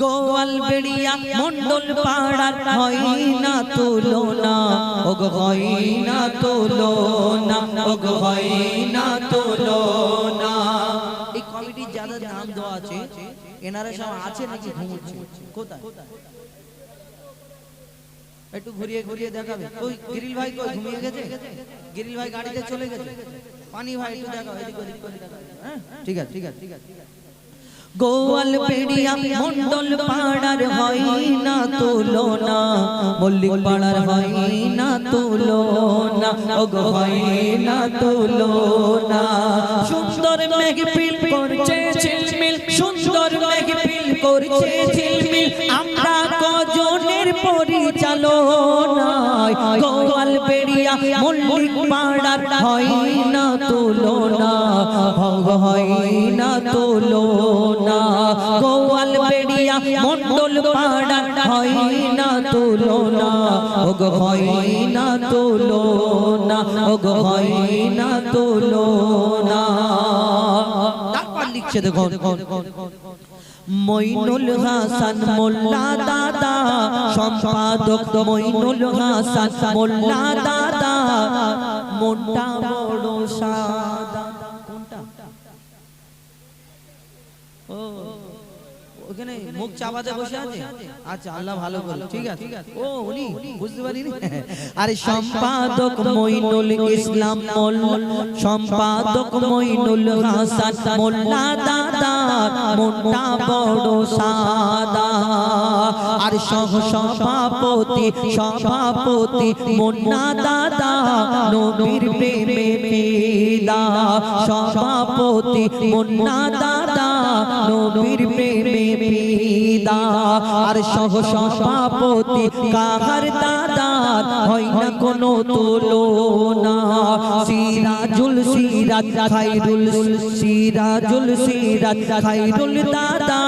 গোয়াল বেড়িয়া মন্ডল পাড়ার হয় না তুলনা, ওগো হয় না তুলনা, ওগো হয় না তুলনা। এই কমিটির যাদের নাম দেওয়া আছে এনারা সব আছে নাকি ঘুমোচ্ছে? কোথায়? একটু ঘুরিয়ে ঘুরিয়ে দেখাবে। ওই গিরিল ভাই কই ঘুমিয়ে গেছে? গিরিল ভাই গাড়িতে চলে গেছে। পানি ভাই একটু দেখাও, এদিক ওদিক করে দেখাও। হ্যাঁ ঠিক আছে ঠিক আছে ঠিক আছে। গোয়াল বেড়িয়া মন্ডল পাড়ার হয় না তুলনা, মল্লিক পাড়ার হয় না তুলনা, ওগো হয় না তুলনা। সুন্দর মেঘপিল করছে ঝিলমিল, সুন্দর মেঘপিল করছে ঝিলমিল, আমরা কজনের পরিচালনায়। গোয়াল বেড়িয়া মল্লিক পাড়ার হয় না তুলনা, হয় না তুলনা। গোয়াল বেড়িয়া মন্ডল পাড়ার হয় না তুলনা, ওগো হয় না তুলনা, ওগো হয় না তুলনা। তারপর লিখছে দেখুন, মইনুল হাসান মোল্লা দাদা সম্পাদক, মইনুল হাসান মোল্লা দাদা, মোটা বড় সাদা। কোনটা? ও ওখানে মুখ চাপাতে বসে আছে। আচ্ছা আল্লাহ ভালো করে, ঠিক আছে। ও উনি বুঝতে পারিনি। আরে সম্পাদক মইনুল ইসলাম মোল্লা, সম্পাদক মইনুল হাসান মোল্লা দাদা, মোটা বড় সাদা। আর সহ সভাপতি সভাপতি মুন্না দাদা, নবীর প্রেমে ফিদা। সভাপতি মুন্না দাদা, নবীর প্রেমে ফিদা। আর সহ সভাপতি কাহার দাদা, হয় না কোনো তুলনা। সিরাজুল সিরাজ খায়রুল, সিরাজুল সিরাজ খায়রুল দাদা,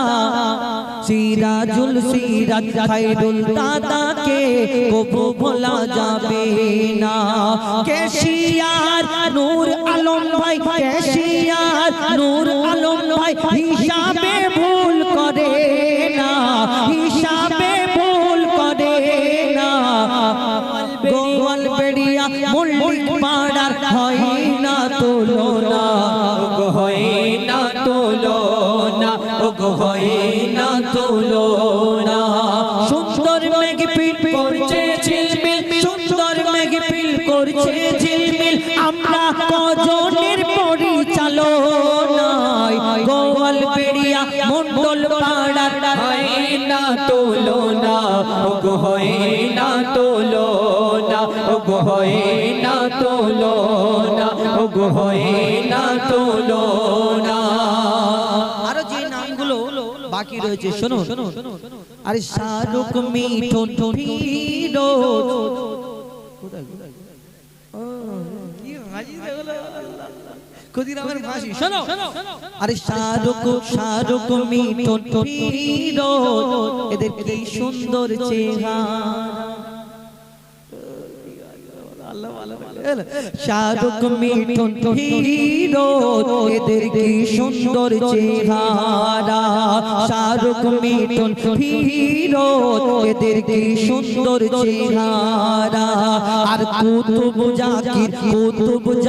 সিরাজুল সিরাজ খায়রুল দাদাকে কবু ভোলা যাবে না। কেশিয়ার নূর আলম ভাই, কেশিয়ার নূর আলম ভাই হিসাবে ভুল করে না, হিসাবে ভুল করে না। গোয়াল বেড়িয়া মল্লিক পাড়ার হয় না তুলনা, ওগো হয় না তুলনা, ওগো হয় না তুলনা। সুন্দর মেঘপিল করছে ঝিলমিল, সুন্দর মেঘপিল করছে ঝিলমিল, আমরা কজনের পরিচালনায়। গোয়াল বেড়িয়া মন্ডল পাড়ার হয় না তুলনা, ওগো হয় না তুলনা, ওগো হয় না তুলনা, ওগো হয় না তুলনা। আরো যে নামগুলো বাকি রয়েছে শোনো। আরে শাহরুখ মিঠুন ফিরোজ, কোথায় কোথায়? ও কি হাজি দেখলো ক্ষুদিরামের ফাঁসি। শোনো, আরে শাহরুখ মিঠুন ফিরোজ, এদের কি সুন্দর চেহারা। শাহরুখ মিঠুন ফিরোজ, এদের কি সুন্দর চেহারা। শাহরুখ মিঠুন ফিরোজ, এদের কি সুন্দর চেহারা। আর কুতুব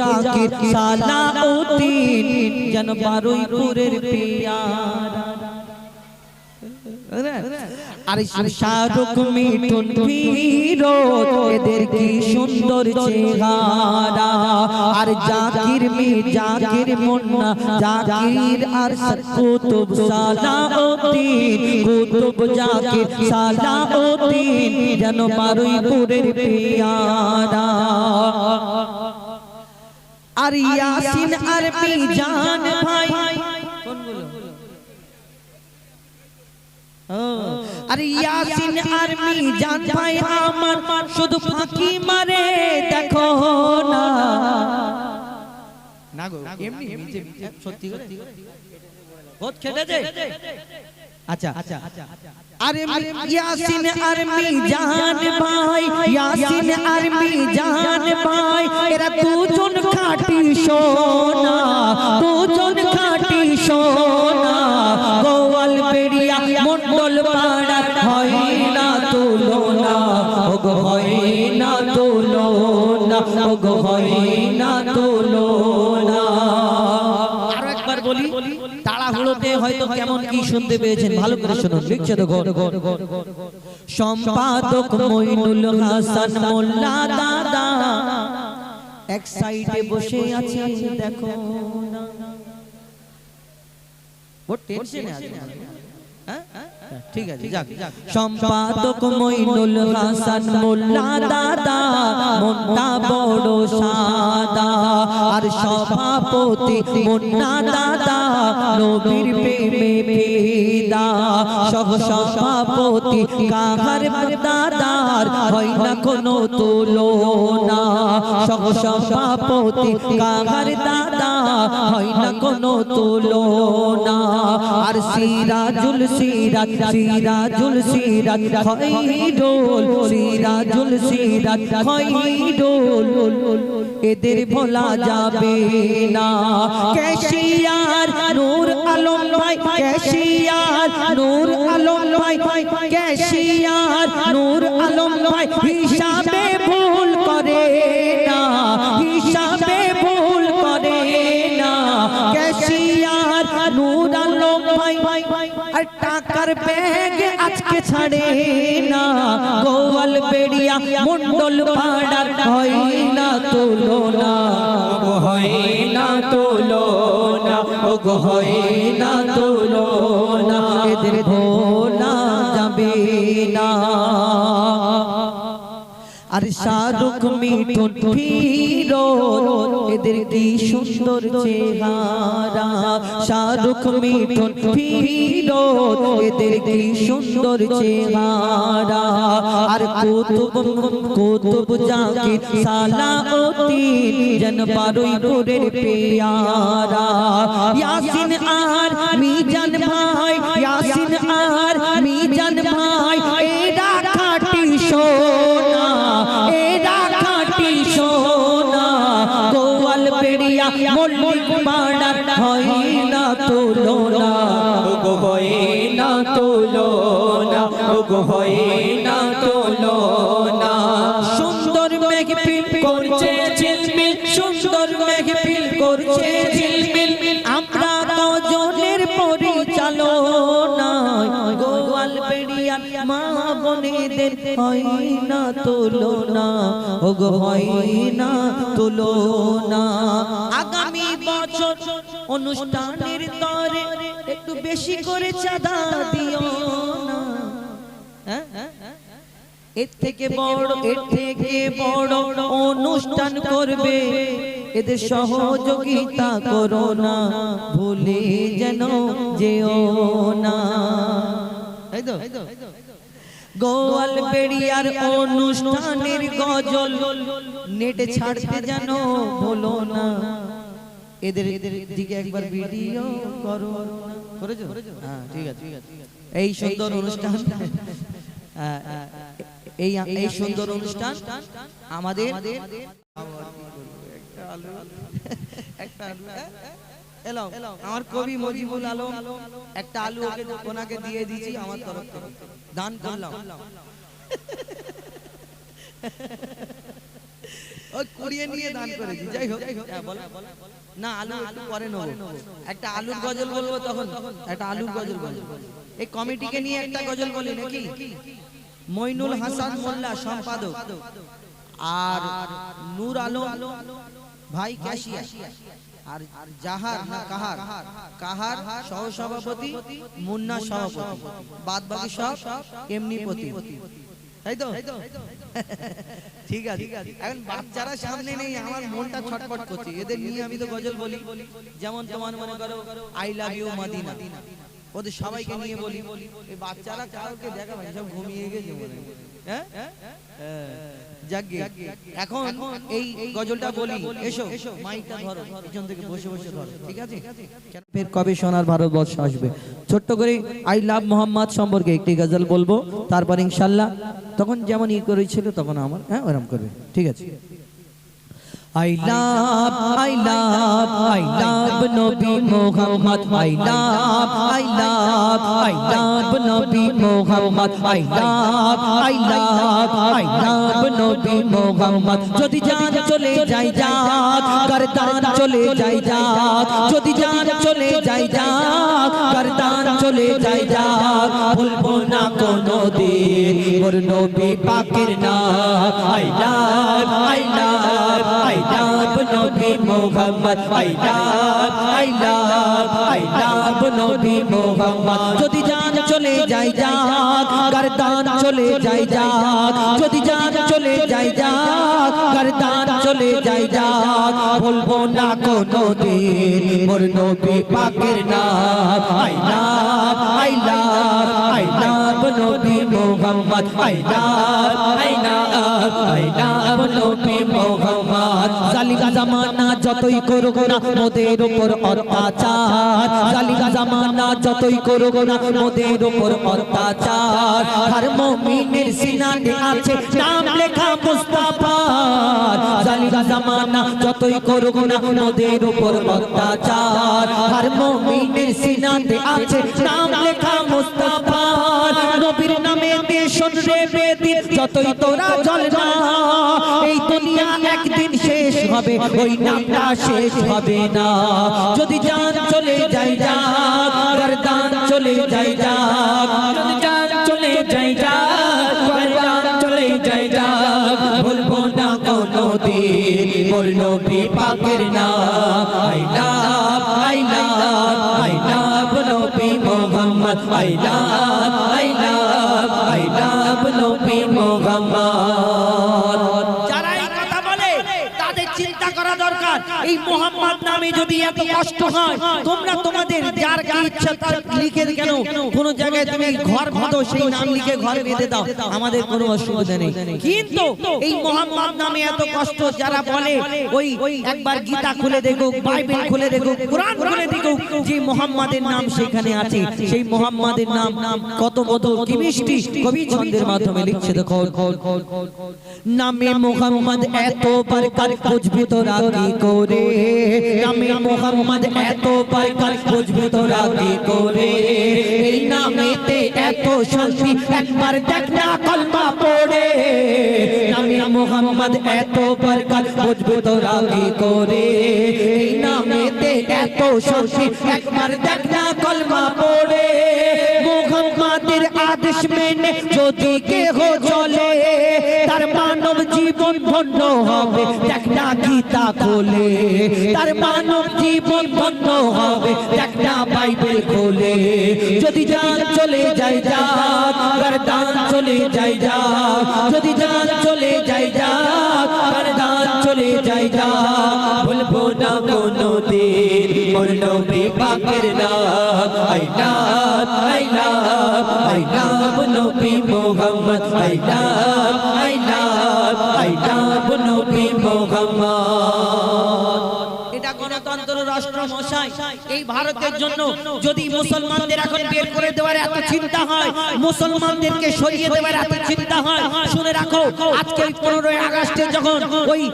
জাকির সালাউদ্দিন, যেন বারুইপুরের পেয়ারা। আরে শাহরুখ মিঠুন ফিরোজ, এদের কি সুন্দর চেহারা। আর জাকির মুন্না জাকির, আর কুতুব সালাউদ্দিন, কুতুব জাকির সালাউদ্দিন, যেন বারুইপুরের পেয়ারা। আর ইয়াসিন আরবি জান ভাই, কোনগুলো? আরে ইয়াসিন আরবি জান ভাই আমার, শুধু ফাঁকি মারে দেখো না। না গো এমনি সত্যি করে বহুত খেটেছে। আচ্ছা আরে ইয়াসিন আরবি জান ভাই, ইয়াসিন আরবি জান ভাই, এরা দুজন খাঁটি সোনা, দুজন খাঁটি সোনা। গোয়াল বেড়িয়া মন্ডল পাড়ার হয় না তুলনা, ওগো হয় না তুলনা, ওগো হয় না তুলনা। আরো একবার বলি, তাড়াহুড়োতে হয়তো কেমন কি শুনতে পেয়েছেন, ভালো করে শুনুন। লিখছে তো সম্পাদক মইনুল হাসান মোল্লা দাদা এক সাইডে বসে আছে, দেখো না ও টেনশনে আছে। ঠিক আছে, যাক। সম্পাদক মইনুল হাসান মোল্লা দাদা মনটা বড় সাদা, আর সভাপতি মুন্না দাদা নবীর প্রেমে ফিদা। সহ সভাপতি কাহার দাদার হয় না কোনো তুলনা, সহ সভাপতি কাহার দাদা হয় না কোনো তুলনা। আর সিরাজুল সিরাজ, সিরাজুল সিরাজ খৈরুল, সিরাজুল সিরাজ খৈরুল, এদের ভোলা যাবে না। ক্যাশিয়ার নূর আলম ভাই, ক্যাশিয়ার নূর আলম ভাই, ক্যাশিয়ার নূর আলম ভাই হিসাবে ভুল করে না, হিসাবে ভুল করে না। ক্যাশিয়ার নূর আলম ভাই আর টাকার ব্যাগ আজকে ছাড়ে না। গোয়াল বেড়িয়া মন্ডল পাড়ার হয় না তুলনা, ওগো হয় না তুলনা, ওগো হয় না তুলনা। এদের ভোলা যাবে না। আর শাহরুখ মিঠুন ফিরোজ এদের কি সুন্দর চেহারা, শাহরুখ মিঠুন ফিরোজ এদের কি সুন্দর চেহারা। আর কুতুব জাকির সালাউদ্দিন যেন বারুইপুরের পেয়ারা। ইয়াসিন আর মিজান ভাই, ইয়াসিন আর মিজান ভাই এরা খাঁটি সোনা, এরা খাঁটি সোনা। গোয়াল বেড়িয়া মল্লিক পাড়ার হয় না তুলনা, ওগো হয় না তুলনা, ওগো হয় না তুলনা। সুন্দর মেঘফিল করছে ঝিলমিল, সুন্দর মেঘফিল করছে ঝিলমিল, আমরা কজনের পরিচালনা। গোয়াল বেড়িয়ার মা বোনেদের হয় না তুলনা, ওগো হয় না তুলনা। আগামী বছর অনুষ্ঠানের তরে একটু বেশি করে চাঁদা দিও না। এর থেকে বড় অনুষ্ঠান করবে, এদের সহযোগিতা করো না, ভুলে যেন যেও না। গোয়াল বেড়িয়ার অনুষ্ঠানের গজল নেটে ছাড়তে যেন ভুলো না। এদের দিকে একবার ভিডিও করো, করেছো? হ্যাঁ, ঠিক আছে। এই সুন্দর অনুষ্ঠান, এই সুন্দর অনুষ্ঠান আমাদের আমার কবি মজিবুল আলম একটা আলু ওনাকে দিয়ে দিয়েছি আমার তরফ থেকে, দান করলাম। ওই কুড়িয়ে নিয়ে দান করেছি, যাই হোক। না আলু একটু পরে নেবো, একটা আলুর গজল বলবো, তখন একটা আলুর গজল বলবো। এই কমিটিকে নিয়ে একটা গজল বলি নাকি? মইনুল হাসান মোল্লা সম্পাদক, আর নূর আলম ভাই ক্যাশিয়ার, আর জাহার না কাহার সহসভাপতি, মুন্না সভাপতি, বাদ বাকি সব এমনি প্রতি, তাই তো? ঠিক আছে। এখন বাচ্চারা সামনে নেই, আমার মনটা ছটফট করছে। এদের নিয়ে আমি তো গজল বলি, যেমন তোমার মনে করো আই লাভ ইউ মদিনা, ওদের সবাইকে নিয়ে বলি। এই বাচ্চারা কাউকে দেখাবে সব ঘুমিয়ে গেছে, হ্যাঁ। এখন এই গজলটা বলি, এসো মাইকটা ধরো, পিছন থেকে বসে বসে ধরো, ঠিক আছে? ফের কবে সোনার ভারতবর্ষ আসবে? ছোট্ট করে আই লাভ মোহাম্মদ সম্পর্কে একটি গজল বলবো, তারপর ইনশাল্লাহ তখন যেমন ই করেছিল তখন আমার, হ্যাঁ ওরকম করবে, ঠিক আছে? I love Nabi Muhammad. I love Nabi Muhammad. I love Nabi Muhammad. Jodi jaan chole jai jaat, gardan chole jai jaat. Jodi jaan chole jai jaat, gardan chole jai jaat. Bhulbo na kono din, mor Nabi pakir naam. I love Nabi Muhammad. I love Nabi Muhammad. Jodi jaan chole jai jaat, gardan chole jai jaat. Jodi jaan chole jai jaat, gardan chole jai jaat. Bholbo na kono din, mor Nabi pakir naam. I love Nabi Muhammad. I love Nabi Muhammad. জালিম জামানা যতই করুক না মোদের উপর অত্যাচার, জালিম জামানা যতই করুক না মোদের উপর অত্যাচার। হর মুমিনের সিনাতে আছে নাম লেখা মুস্তাফার। জালিম জামানা যতই করুক না মোদের উপর অত্যাচার। হর মুমিনের সিনাতে আছে নাম লেখা মুস্তাফার। নবীর নামে দেশন রে বেদিন যতই তোরা চল না, এই দুনিয়া একদিন শেষ হবে, ওই নামটা শেষ হবে না। যদি জান চলে যাই যাক, গর্দান চলে যাই যাক। যদি জান চলে যাই যাক, গর্দান চলে যাই যাক। ভুলবো না কোনো দিন মোর নবী পাকের নাম। I love নবী মুহাম্মদ। I love নবী মুহাম্মদ। এই মোহাম্মদ নামে যদি এত কষ্ট হয়, তোমরা তোমাদের যার কি ইচ্ছা তার লিখে কেন কোন জায়গায় তুমি ঘর বাঁধো, সেই নাম লিখে ঘরে বেঁধে দাও, আমাদের কোনো অসুবিধা নেই। কিন্তু এই মোহাম্মদ নামে এত কষ্ট যারা বলে, ওই একবার গীতা খুলে দেখো, বাইবেল খুলে দেখো, কোরআন খুলে দেখো, যে মোহাম্মদের নাম সেখানে আছে। সেই মোহাম্মদের নাম কত মধুর, কি মিষ্টি, কবি ছন্দের মাধ্যমে লিখছে। দেখো, নামে মোহাম্মদ এত বরকত বুঝবি তোরা কি করে। নামে মোহাম্মদ এত বরকত বুঝবি তোরা কি করে। এই নামেতে এত শান্তি একবার দেখ না কলমা পড়ে। নামে মোহাম্মদ এত বরকত বুঝবি তোরা কি করে। এই নামেতে এত শান্তি একবার দেখ না কলমা পড়ে। মোহাম্মদের আদেশ মেনে যদি কেহ চলে, তার মানব জীবন ধন্য হবে, দেখ না গীতা খোলে। তার মানব জীবন ধন্য হবে, দেখ না বাইবেল খোলে। যদি জান চলে যাই যাক, গর্দান চলে যাই যাক। যদি জান চলে যাই যাক, গর্দান চলে যাই যাক। ভুলবো না কোনো দিন মোর নবী পাকের নাম। I love নবী মুহাম্মদ। I love নবী মুহাম্মদ। এটা গণতন্ত্র রাষ্ট্র মশাই, এই ভারতের জন্য যদি মুসলমানদের এখন বের করে দেওয়ার এত চিন্তা হয়, মুসলমানদেরকে সরিয়ে দেওয়ার এত চিন্তা হয়, শুনে রাখো আজকে 15ই আগস্টে যখন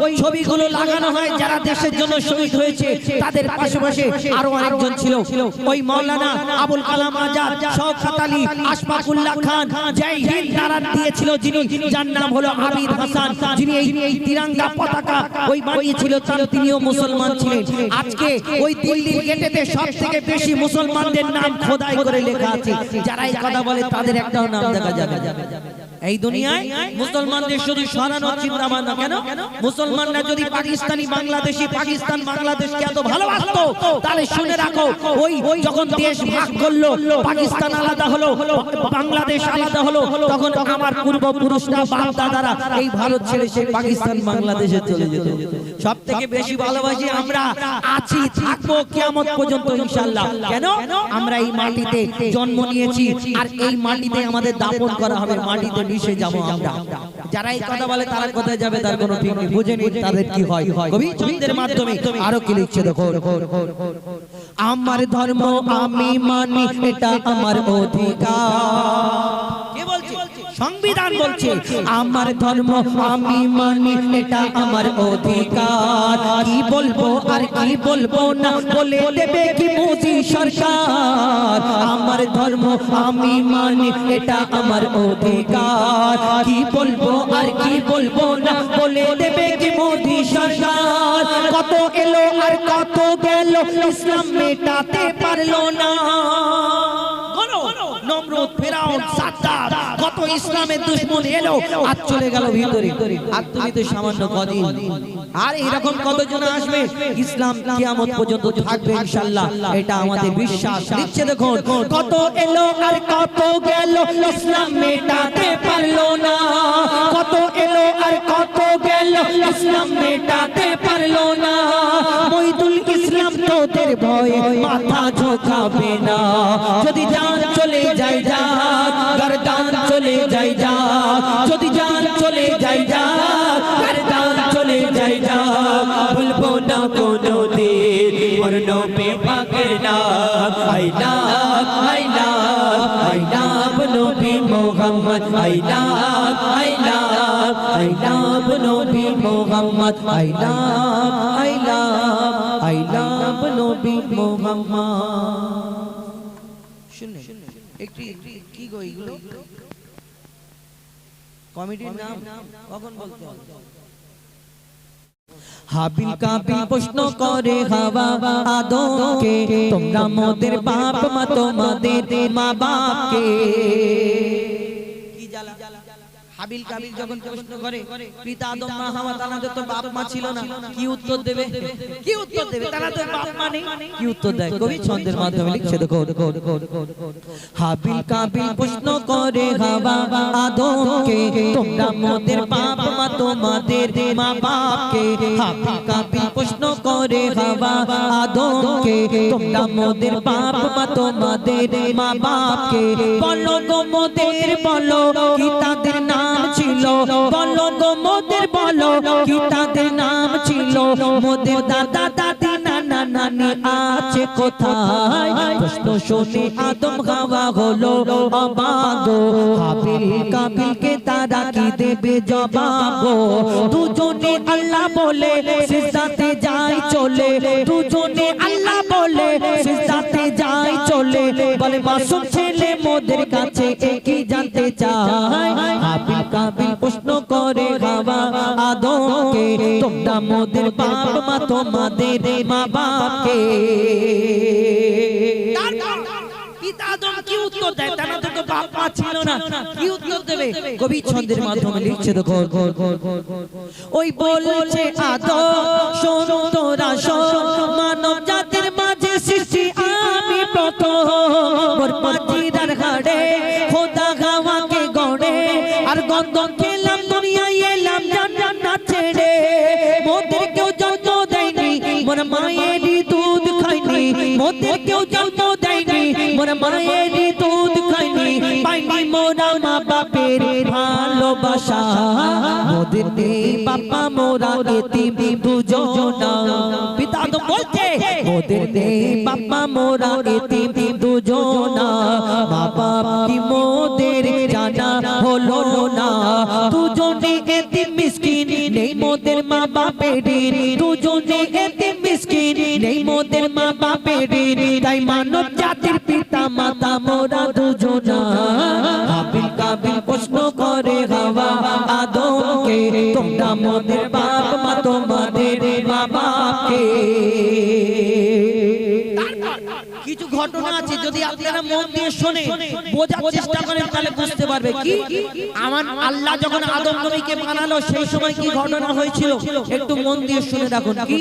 ওই ছবিগুলো লাগানো হয় যারা দেশের জন্য শহীদ হয়েছে, তাদের পাশাপাশি আরো অনেকজন ছিল। ওই মাওলানা আবুল কালাম আজাদ, শওকত আলী, আশফাকুল্লাহ খান জয় হিন্দ নারা দিয়েছিল, যিনি যার নাম হলো আবিদ হাসান, যিনি এই তিরঙ্গা পতাকা ওই বানিয়েছিল, তিনিও মুসলমান ছিলেন। আজকে ওই দিল্লির গেটেতে সবথেকে বেশি মুসলমানদের নাম খোদাই করে লেখা আছে। যারা এই কথা বলে তাদের একটাও নাম দেখা যাবে এই দুনিয়ায়। মুসলমানদের শুধু সরানোর চিন্তা ভাবনা কেন? মুসলমানরা যদি পাকিস্তানি বাংলাদেশি, পাকিস্তান বাংলাদেশকে এত ভালোবাসতো, তাহলে শুনে রাখো ওই যখন দেশ ভাগ করলো, পাকিস্তান আলাদা হলো, বাংলাদেশ আলাদা হলো, তখন আমার পূর্বপুরুষরা বাপ দাদারা এই ভারত ছেড়ে সেই পাকিস্তান বাংলাদেশে চলে যেত। সব থেকে বেশি ভালোবাসি আমরা, আছি, থাকবো কিয়ামত পর্যন্ত ইনশাআল্লাহ। কেন? আমরা এই মাটিতে জন্ম নিয়েছি, আর এই মাটিতে আমাদের দাফন করা হবে, মাটিতে মিশে যাবো আমরা। যারা এই কথা বলে তারা কোথায় যাবে তার কোনো ঠিক নেই, বুঝে নিন তাদের কি হয়। কবি ছন্দের মাধ্যমে আরো কি লিখছে দেখো, আমার ধর্ম আমি মানি, এটা আমার অধিকার। কে বলছে? সংবিধান সংবিধান বলছে আমার ধর্ম আমি মানি, এটা আমার অধিকার। কি বলবো আর কি বলবো না বলে দেবে কি মোদি সরকার। আমার ধর্ম আমি মানি, এটা আমার অধিকার। কি বলবো আর কি বলবো না বলে দেবে কি মোদি সরকার। কত এলো আর কত গেল, ইসলাম মেটাতে পারলো না। নমরুদ, ফেরাউন, সাদ্দাত, কত ইসলামের দুশমন এলো আর চলে গেল ভিতরে। আর তুমি তো সামান্য কদিন। আর এরকম কতজন আসবে, ইসলাম কিয়ামত পর্যন্ত থাকবে ইনশাআল্লাহ, এটা আমাদের বিশ্বাস। লিখছে দেখুন, কত এলো আর কত গেল, ইসলাম মেটাতে পারলো না। কত এলো আর কত গেল, ইসলাম মেটাতে পারলো না। মইদুল ইসলাম তোদের ভয়ে মাথা ঝোঁকাবে না। যদি জান চলে যায় যাক, গর্দান চলে যায় যাক। যদি জান চলে যায় যাক, গর্দান চলে যায় যাক। ভুলবো না কোনো দিন মোর নবী পাকের নাম। I love, I love, I love নবী Muhammad. I love, I love, I love নবী Muhammad. I love, I love, I love নবী মুহাম্মদ। শুনে একটি কি গো এগুলো কমিটির নাম কখন বলতে হবে? হাবিল কাবিল প্রশ্ন করে হাওয়া আদমকে, তোমরা মোদের বাপ মা তোমাদের মা বাপকে। কি জ্বালা, হাবিল কাবিল যখন প্রশ্ন করে পিতা আদম মা হাওয়া, তাদের তো বাপ মা ছিল না, কি উত্তর দেবে? কি উত্তর দেবে? তারা তো বাপ মা নেই, কি উত্তর দেয়? কবি ছন্দের মাধ্যমে লিখছে দেখো। হাবিল কাবিল প্রশ্ন করে হাওয়া আদমকে, তোমরা মোদের বাপ মা তোমাদের মা বাপকে। হাবিল কাবিল প্রশ্ন করে হাওয়া আদমকে, তোমরা মোদের বাপ মা তোমাদের মা বাপকে। বলো গো মোদের, বলো কি তাদের নাম ছিল? বলো গো মোদের, বলো কি তাদের নাম ছিল? মোদের দাদা দাদি নানা নানি আছে কোথায়? প্রশ্ন শুনে আদম হাওয়া হলো অবাক। হাবিল কাবিলকে তারা কি দেবে জবাব? দুজনে আল্লাহ বলে সিজদাতে যায় চলে। দুজনে আল্লাহ বলে সিজদাতে যায় চলে। বলে মাসুম ছেলে মোদের কাছে কি জানতে চায়? হাবিল কাবিল প্রশ্ন করে হাওয়া আদমকে, তোমরা মোদের বাপ মা তোমাদের মা বাপকে। পিতা আদম কি উত্তর দেয়? তারা তো বাপ মা ছিল না, কি উত্তর দেবে? কবি ছন্দের মাধ্যমে লিখছে দেখো। ওই বলছে আদম শোন তোরা শোন, মানব জাতির মাঝে সৃষ্টি আমি প্রথম। মোর পাজিরার হাড়ে খোদা হাওয়াকে গড়ে, আর গন্ধ খেলাম দুনিয়ায় এলাম জান্নাত ছেড়ে। মোদের কেউ জন্ম দেয়নি, মোর মায়েরই দুধ খাইনি। মোদের কেউ জন্ম দেয়নি, মোর মায়েরই দুধ খাইনি। পাইনি মোরা মা বাপের ভালোবাসা। মোদের নেই বাবা মোরা এতিম দুজনা। পিতা আদম বলছে মোদের নেই বাবা মোরা এতিম দুজনা। মা বাপ কি মোদের জানা হলো না। দুজনে এতিম মিসকিন, নেই মোদের মা বাপের। দুজনে এতিম মিসকিন, নেই মোদের মা বাপের। তাই মানব জাতির পিতা মাতা মোরা দুজনা। হাবিল কাবিল প্রশ্ন করে হাওয়া আদমকে, তোমরা মোদের বাপ মা তোমাদের মা বাপকে। কিছু ঘটনা আছে, যদি আপনারা মন দিয়ে শুনে বোঝার চেষ্টা করেন তাহলে বুঝতে পারবে। কি আমার আল্লাহ যখন আদম নবীকে বানালো সেই সময় কি ঘটনা হয়েছিল একটু মন দিয়ে শুনে রাখুন। কি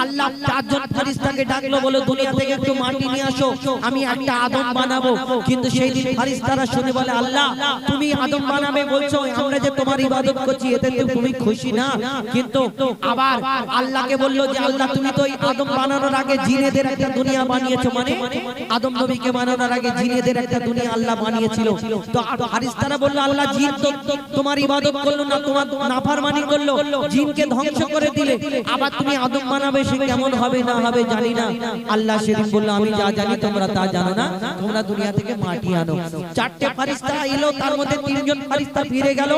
আল্লাহ চারজন ফেরেশতাকে ডাকলো, বলে দুনিয়া থেকে একটু মাটি নিয়ে আসো, আমি একটা আদম বানাবো। কিন্তু সেই দিন ফেরেশতারা শুনে বলে, আল্লাহ তুমি আদম বানাবে বলছো, আমরা যে তোমার ইবাদত করছি এতে তো তুমি খুশি না। কিন্তু আবার আল্লাহকে বললো যে আল্লাহ তুমি তো এই আদম বানানোর আগে জিনেদের একটা দুনিয়া বানিয়েছো, মানে আদম নবীকে বানানোর আগে জিনেদের একটা দুনিয়া আল্লাহ বানিয়ে বানিয়েছিল। তো ফারিস্তারা বলল আল্লাহ জিন তো তোমার ইবাদত করলো না, তোমার নাফরমানি করলো, জিনকে ধ্বংস করে দিলে, আবার তুমি আদম বানাবে, সে কেমন হবে না হবে জানি না। আল্লাহ সেদিন বলল আমি যা জানি তোমরা তা জানো না, তোমরা দুনিয়া থেকে মাটি আনো। চারটে ফারিস্তা এলো, তার মধ্যে তিনজন ফারিস্তা ফিরে গেল,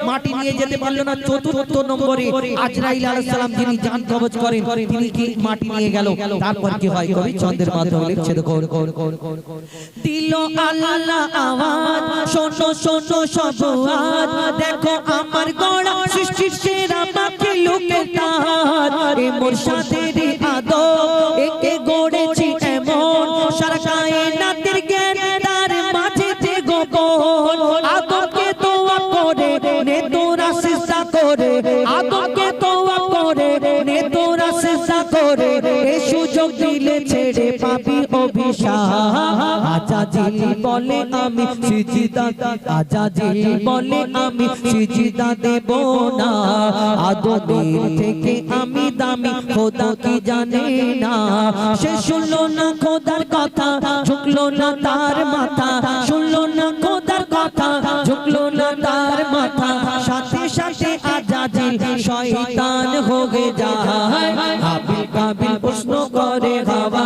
মাটি নিয়ে যেতে পারলো না। চতুর্থ নম্বরে আজরাইল আলাইহিস সালাম যিনি জান কবজ করেন, তিনি কি মাটি নিয়ে গেল। তারপর কি হয় কবি চন্দ্রের মাধ্যমে লিখছে, দেখো দিল আল্লাহ আওয়াজ, শোনো শোনো সব আজ, দেখো আমার গড়া সৃষ্টির সেরা মাখলুকের তাজ, এ মুর্শিদের আদব একে গড়েছি এমন, সারা কায়নাতের জ্ঞান তার মাঝে যে গোপন। আদমকে দোয়া করে নে তোরা সিজদা করে, আদমকে দোয়া করে নে তোরা সিজদা করে, এই সুযোগ দিলে ছেড়ে পাবি অভিশাপ। আজাজিল বলে আমি সিজদা, আজাজিল বলে আমি সিজদা দেব না, আদমের থেকে আমি দামি খোদা কি জানে না। সে শুনলো না খোদার কথা, ঝুঁকলো না তার মাথা, শুনলো না খোদার কথা, ঝুঁকলো না তার মাথা, সাথে সাথে আজাজিল শয়তান হয়ে যায়। হাবিল কাবিল প্রশ্ন করে হাওয়া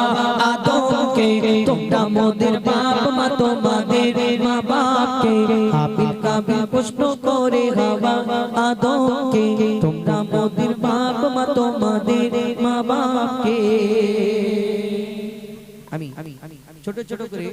আদমকে, তোমরা মোদের বাপ মা তোমাদের মা বাপকে। হাবিল কাবিল প্রশ্ন করে হাওয়া আদমকে, তোমরা মোদের বাপ মা তোমাদের মা বাপকে। আমি ছোট ছোট করে